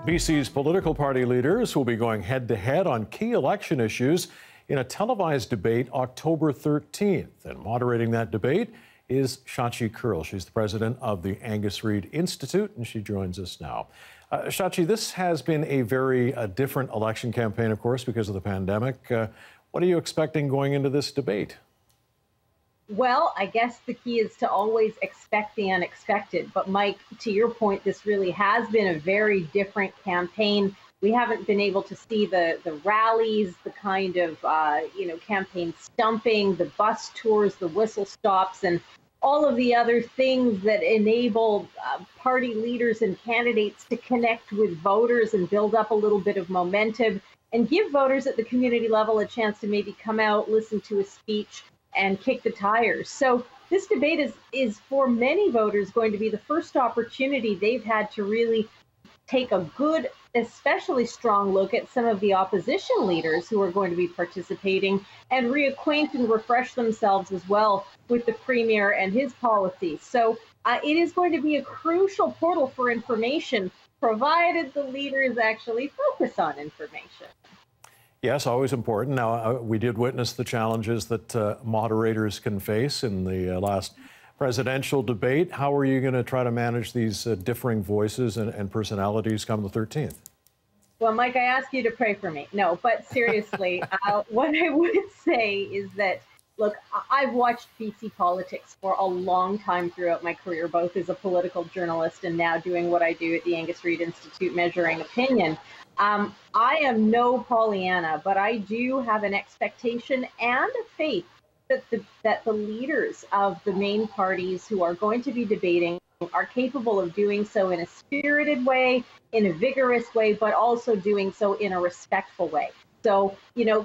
BC's political party leaders will be going head-to-head on key election issues in a televised debate October 13th. And moderating that debate is Shachi Kurl. She's the president of the Angus Reid Institute, and she joins us now. Shachi, this has been a very different election campaign, of course, because of the pandemic. What are you expecting going into this debate? Well, I guess the key is to always expect the unexpected. But Mike, to your point, this really has been a very different campaign. We haven't been able to see the rallies, the kind of, campaign stumping, the bus tours, the whistle stops, and all of the other things that enable party leaders and candidates to connect with voters and build up a little bit of momentum and give voters at the community level a chance to maybe come out, listen to a speech, and kick the tires. So this debate is for many voters going to be the first opportunity they've had to really take a good, especially strong look at some of the opposition leaders who are going to be participating and reacquaint and refresh themselves as well with the Premier and his policies. So it is going to be a crucial portal for information, provided the leaders actually focus on information. Yes, always important. Now, we did witness the challenges that moderators can face in the last presidential debate. How are you going to try to manage these differing voices and personalities come the 13th? Well, Mike, I ask you to pray for me. No, but seriously, what I would say is that, look, I've watched BC politics for a long time throughout my career, both as a political journalist and now doing what I do at the Angus Reid Institute, measuring opinion. I am no Pollyanna, but I do have an expectation and a faith that the leaders of the main parties who are going to be debating are capable of doing so in a spirited way, in a vigorous way, but also doing so in a respectful way. So,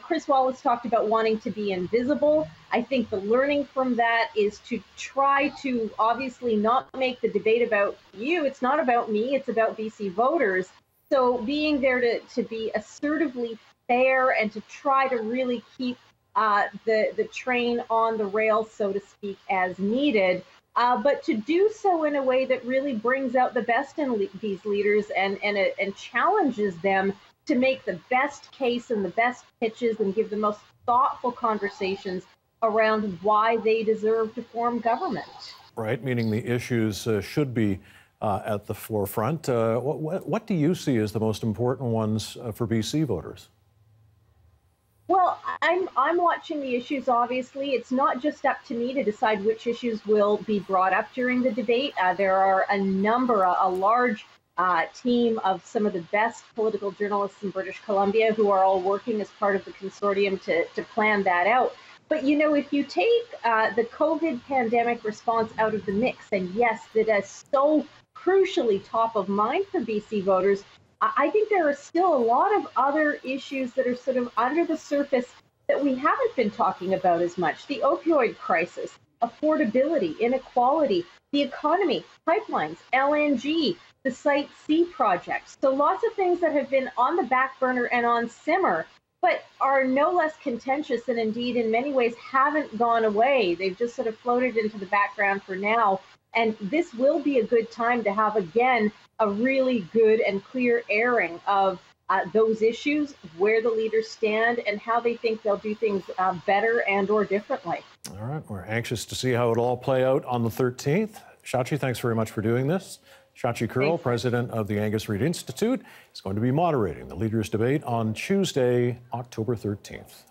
Chris Wallace talked about wanting to be invisible. I think the learning from that is to try to obviously not make the debate about you. It's not about me. It's about BC voters. So being there to be assertively fair and to try to really keep the train on the rails, so to speak, as needed, but to do so in a way that really brings out the best in these leaders and challenges them to make the best case and the best pitches and give the most thoughtful conversations around why they deserve to form government. Right, meaning the issues should be at the forefront. What do you see as the most important ones for BC voters? Well, I'm watching the issues, obviously. It's not just up to me to decide which issues will be brought up during the debate. There are a large team of some of the best political journalists in British Columbia who are all working as part of the consortium to plan that out. But, if you take the COVID pandemic response out of the mix, and yes, that is so crucially top of mind for BC voters, I think there are still a lot of other issues that are sort of under the surface that we haven't been talking about as much. The opioid crisis, affordability, inequality, the economy, pipelines, LNG, the Site C project. So lots of things that have been on the back burner and on simmer, but are no less contentious and indeed in many ways haven't gone away. They've just sort of floated into the background for now. And this will be a good time to have, again, a really good and clear airing of those issues, where the leaders stand, and how they think they'll do things better and or differently. All right. We're anxious to see how it all play out on the 13th. Shachi, thanks very much for doing this. Shachi Kurl, president of the Angus Reid Institute, is going to be moderating the leaders' debate on Tuesday, October 13th.